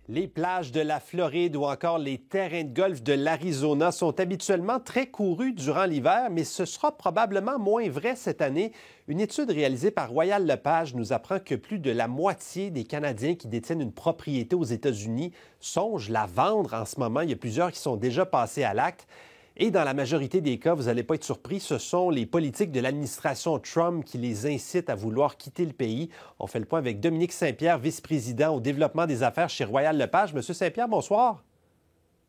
Les plages de la Floride ou encore les terrains de golf de l'Arizona sont habituellement très courus durant l'hiver, mais ce sera probablement moins vrai cette année. Une étude réalisée par Royal Lepage nous apprend que plus de la moitié des Canadiens qui détiennent une propriété aux États-Unis songent la vendre en ce moment. Il y a plusieurs qui sont déjà passés à l'acte. Et dans la majorité des cas, vous n'allez pas être surpris, ce sont les politiques de l'administration Trump qui les incitent à vouloir quitter le pays. On fait le point avec Dominique Saint-Pierre, vice-président au développement des affaires chez Royal Lepage. Monsieur Saint-Pierre, bonsoir.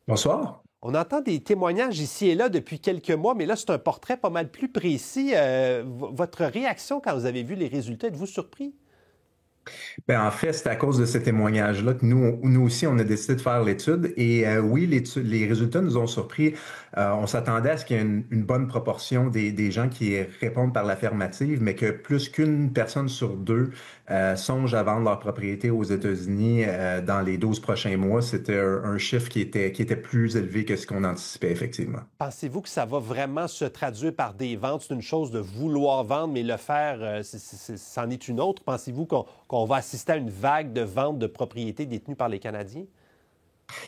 Bonsoir. On entend des témoignages ici et là depuis quelques mois, mais là, c'est un portrait pas mal plus précis. Votre réaction quand vous avez vu les résultats, êtes-vous surpris? En fait, c'est à cause de ces témoignages-là que nous aussi, on a décidé de faire l'étude. Et oui, les résultats nous ont surpris. On s'attendait à ce qu'il y ait une bonne proportion des gens qui répondent par l'affirmative, mais que plus qu'une personne sur deux songe à vendre leur propriété aux États-Unis dans les 12 prochains mois. C'était un chiffre qui était plus élevé que ce qu'on anticipait, effectivement. Pensez-vous que ça va vraiment se traduire par des ventes? C'est une chose de vouloir vendre, mais le faire, c'en est une autre. Pensez-vous qu'on va assister à une vague de ventes de propriétés détenues par les Canadiens?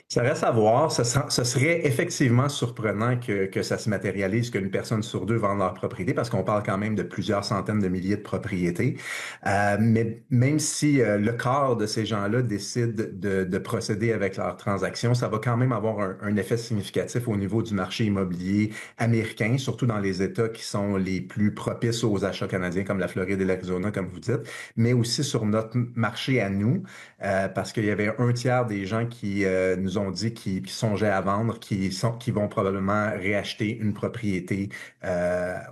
Ça reste à voir. Ce serait effectivement surprenant que ça se matérialise, qu'une personne sur deux vende leur propriété, parce qu'on parle quand même de plusieurs centaines de milliers de propriétés. Mais même si le quart de ces gens-là décident de procéder avec leurs transactions, ça va quand même avoir un effet significatif au niveau du marché immobilier américain, surtout dans les États qui sont les plus propices aux achats canadiens, comme la Floride et l'Arizona, comme vous dites, mais aussi sur notre marché à nous, parce qu'il y avait un tiers des gens qui nous ont dit qu'ils songeaient à vendre, qui vont probablement réacheter une propriété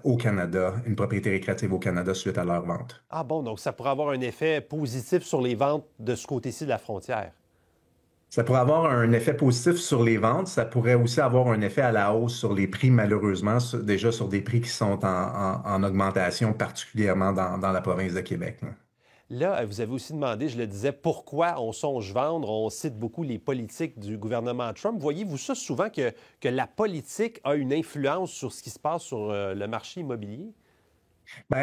au Canada, une propriété récréative au Canada suite à leur vente. Ah bon, donc ça pourrait avoir un effet positif sur les ventes de ce côté-ci de la frontière. Ça pourrait avoir un effet positif sur les ventes. Ça pourrait aussi avoir un effet à la hausse sur les prix, malheureusement, déjà sur des prix qui sont en augmentation, particulièrement dans la province de Québec, là. Là, vous avez aussi demandé, je le disais, pourquoi on songe vendre. On cite beaucoup les politiques du gouvernement Trump. Voyez-vous ça souvent que la politique a une influence sur ce qui se passe sur le marché immobilier?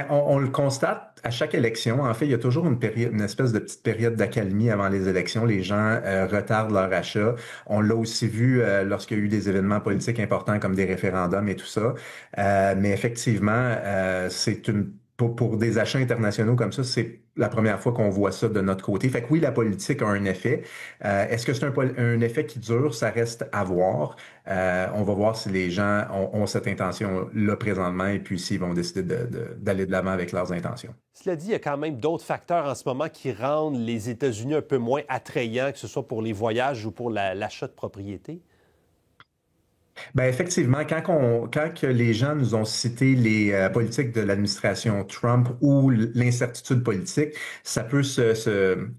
On le constate à chaque élection. En fait, il y a toujours une espèce de petite période d'accalmie avant les élections. Les gens retardent leur achat. On l'a aussi vu lorsqu'il y a eu des événements politiques importants comme des référendums et tout ça. Mais effectivement, c'est une pour des achats internationaux comme ça, c'est la première fois qu'on voit ça de notre côté. Fait que oui, la politique a un effet. Est-ce que c'est un effet qui dure? Ça reste à voir. On va voir si les gens ont cette intention-là présentement et puis s'ils vont décider d'aller de l'avant avec leurs intentions. Cela dit, il y a quand même d'autres facteurs en ce moment qui rendent les États-Unis un peu moins attrayants, que ce soit pour les voyages ou pour l'achat de propriété. Effectivement, quand que les gens nous ont cité les politiques de l'administration Trump ou l'incertitude politique, ça peut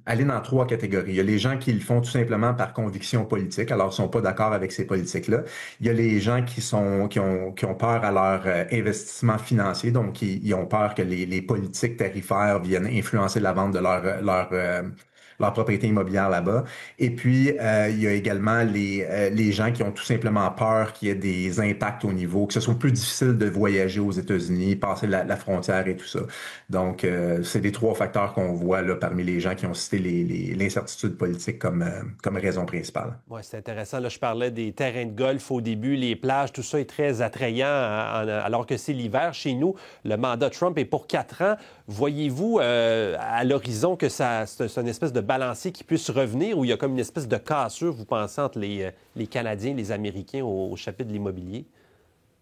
aller dans trois catégories. Il y a les gens qui le font tout simplement par conviction politique, alors ils sont pas d'accord avec ces politiques-là. Il y a les gens qui ont peur à leur investissement financier, donc ils ont peur que les politiques tarifaires viennent influencer la vente de leur propriété immobilière là-bas. Et puis, il y a également les gens qui ont tout simplement peur qu'il y ait des impacts au niveau, que ce soit plus difficile de voyager aux États-Unis, passer la frontière et tout ça. Donc, c'est les trois facteurs qu'on voit là parmi les gens qui ont cité l'incertitude politique comme raison principale. Oui, c'est intéressant. Là, je parlais des terrains de golf au début, les plages, tout ça est très attrayant, alors que c'est l'hiver chez nous. Le mandat Trump est pour 4 ans. Voyez-vous à l'horizon que c'est une espèce de balancier qui puisse revenir ou il y a comme une espèce de cassure, vous pensez, entre les Canadiens et les Américains au chapitre de l'immobilier?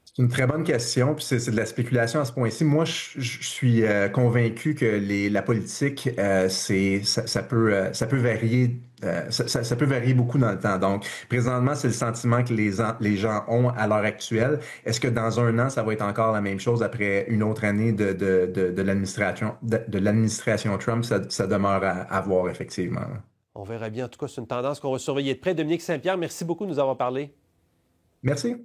C'est une très bonne question, puis c'est de la spéculation à ce point-ci. Moi, je suis convaincu que la politique, ça peut varier, ça peut varier beaucoup dans le temps. Donc, présentement, c'est le sentiment que les gens ont à l'heure actuelle. Est-ce que dans un an, ça va être encore la même chose après une autre année de l'administration Trump? Ça demeure à voir, effectivement. On verra bien. En tout cas, c'est une tendance qu'on va surveiller de près. Dominique Saint-Pierre, merci beaucoup de nous avoir parlé. Merci.